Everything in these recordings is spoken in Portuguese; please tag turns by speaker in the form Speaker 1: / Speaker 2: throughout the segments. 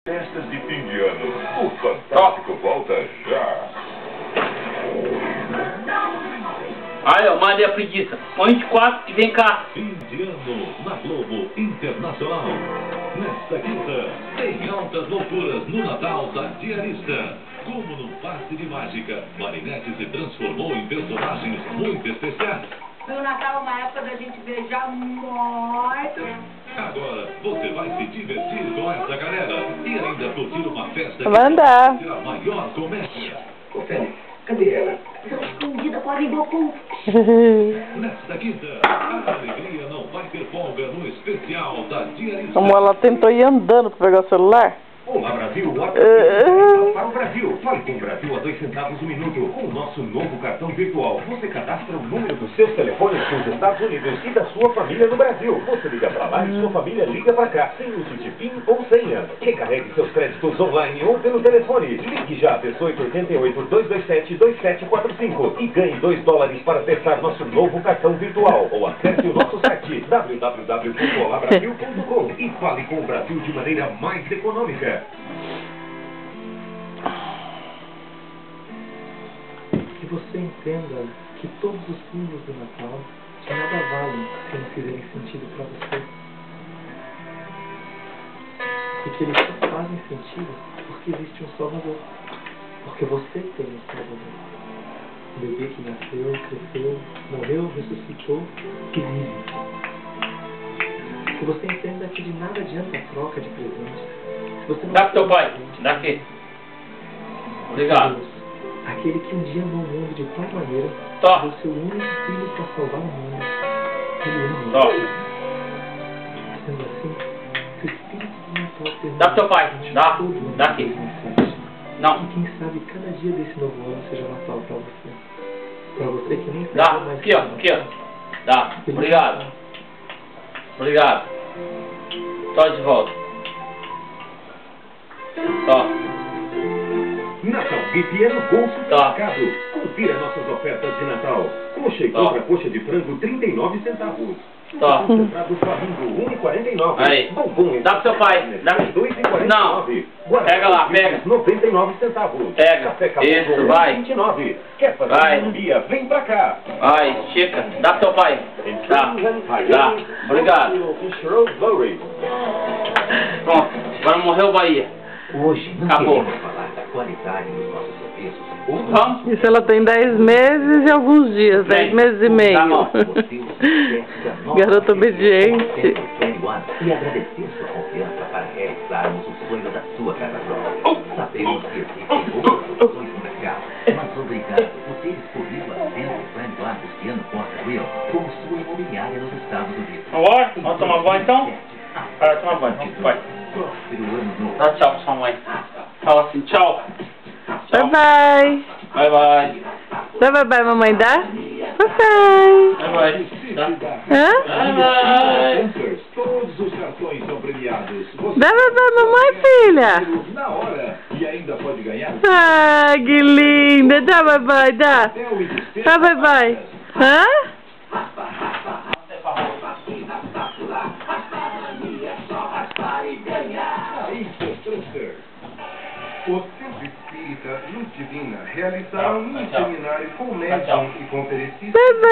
Speaker 1: Festas de fim de ano. O Fantástico volta já.
Speaker 2: Aí, ó, mandei a preguiça. Põe de 4 e vem cá.
Speaker 3: Fim de ano na Globo Internacional. Nesta quinta, tem altas loucuras no Natal da Diarista. Como num passe de mágica, Marinette se transformou em personagens muito especiais.
Speaker 4: O Natal é uma época da gente beijar muito.
Speaker 3: Agora, você vai se divertir com essa galera e ainda curtir uma festa
Speaker 5: Vai andar.
Speaker 3: que será a maior comédia.
Speaker 4: Confere, cadê ela? Ela escondida, pode ir Goku.
Speaker 3: Nesta quinta, a alegria não vai ter folga no especial da Diarista.
Speaker 5: Como ela tentou ir andando pra pegar o celular.
Speaker 6: Olá, Brasil. Para o Brasil. Fale com o Brasil a 2 centavos o minuto. Com o nosso novo cartão virtual. Você cadastra o número dos seus telefones com os Estados Unidos e da sua família no Brasil. Você liga para lá e sua família liga para cá. Sem uso de PIN ou senha. Recarregue seus créditos online ou pelo telefone. Ligue já. Pessoa 88-227-2745 e ganhe $2 para testar nosso novo cartão virtual. Ou acesse o nosso site www.olabrasil.com e fale com o Brasil de maneira mais econômica.
Speaker 7: Que você entenda que todos os símbolos do Natal de nada valem se não fizerem sentido para você. E que eles só fazem sentido porque existe um Salvador. Porque você tem um Salvador. Um bebê que nasceu, cresceu, morreu, ressuscitou e vive. Que você entenda que de nada adianta a troca de presentes.
Speaker 2: Dá pro teu pai. Dá aqui. Obrigado.
Speaker 7: Deus, aquele que um dia amou o mundo de tal maneira,
Speaker 2: Tó.
Speaker 7: deu seu único filho para salvar o mundo. Ele ama.
Speaker 2: Tó.
Speaker 7: Sendo assim, que o Espírito do Natal permite
Speaker 2: Dá pro teu pai. Dá.
Speaker 7: todo ano
Speaker 2: Dá aqui.
Speaker 7: 2007.
Speaker 2: Não.
Speaker 7: E quem sabe cada dia desse novo ano seja Natal para você. Para você que nem
Speaker 2: Dá.
Speaker 7: sabe mais
Speaker 2: Aqui, ó. Aqui, ó. Dá. Obrigado. Obrigado. Tó de volta. Tó.
Speaker 6: Natal VIP é no Gol
Speaker 2: Tá.
Speaker 6: Supermercado. Confira nossas ofertas de Natal. Coxa e contra coxa de frango, 39 centavos.
Speaker 2: Tá.
Speaker 6: Concentrado Flamingo, 1,49.
Speaker 2: Aí.
Speaker 6: Bombom
Speaker 2: Dá pro seu pai. Dá.
Speaker 6: 2,49.
Speaker 2: Não. Pega lá, pega.
Speaker 6: 99 centavos.
Speaker 2: Pega.
Speaker 6: Café Capão,
Speaker 2: Isso, vai.
Speaker 6: 29. Quer fazer
Speaker 2: Vai.
Speaker 6: economia? Vem pra cá.
Speaker 2: Vai, estica. Dá pro teu pai. Dá. Dá. Obrigado. Pronto. Agora morreu o Bahia.
Speaker 6: Hoje não
Speaker 2: Acabou.
Speaker 6: queremos falar da qualidade dos nossos serviços.
Speaker 2: Vamos?
Speaker 5: Isso ela tem 10 meses e alguns dias, 10 meses e meio.
Speaker 2: Tá bom.
Speaker 5: Garota obediente.
Speaker 6: E agradecer sua confiança para realizarmos o sonho da sua casa própria. Sabemos que existem outras opções no mercado, mas obrigado por ter escolhido a Centro Brand Cristiano Porta Will como sua imobiliária nos Estados Unidos.
Speaker 2: Agora? Vamos tomar banho então? Vai tomar banho. Vai.
Speaker 6: Próspero ano novo.
Speaker 2: Dá tchau pra sua mãe. Fala assim, tchau.
Speaker 5: Bye bye.
Speaker 2: Bye bye.
Speaker 5: Dá bye bye, mamãe, dá? Bye bye.
Speaker 2: Bye bye. Tá?
Speaker 5: Hã?
Speaker 2: Bye bye.
Speaker 6: Todos os cartões são premiados.
Speaker 5: Dá bye bye, mamãe, filha.
Speaker 6: Na hora e ainda pode ganhar.
Speaker 5: Ah, que linda. Dá bye bye, dá. Dá bye bye. Hã?
Speaker 8: O Centro Espírita Luz Divina realizará um seminário com médium e conferencista
Speaker 5: Bye bye.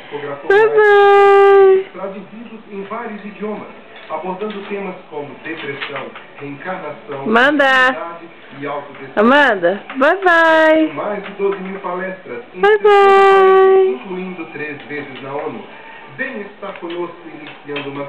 Speaker 8: psicografou
Speaker 5: Bye bye.
Speaker 8: traduzidos em vários idiomas, abordando temas como depressão, reencarnação,
Speaker 5: Manda.
Speaker 8: ansiedade e autodestruição.
Speaker 5: Amanda, bye bye.
Speaker 8: Mais de 12.000 palestras, em
Speaker 5: Bye
Speaker 8: 60
Speaker 5: bye.
Speaker 8: países, incluindo 3 vezes na ONU. Venha estar conosco iniciando uma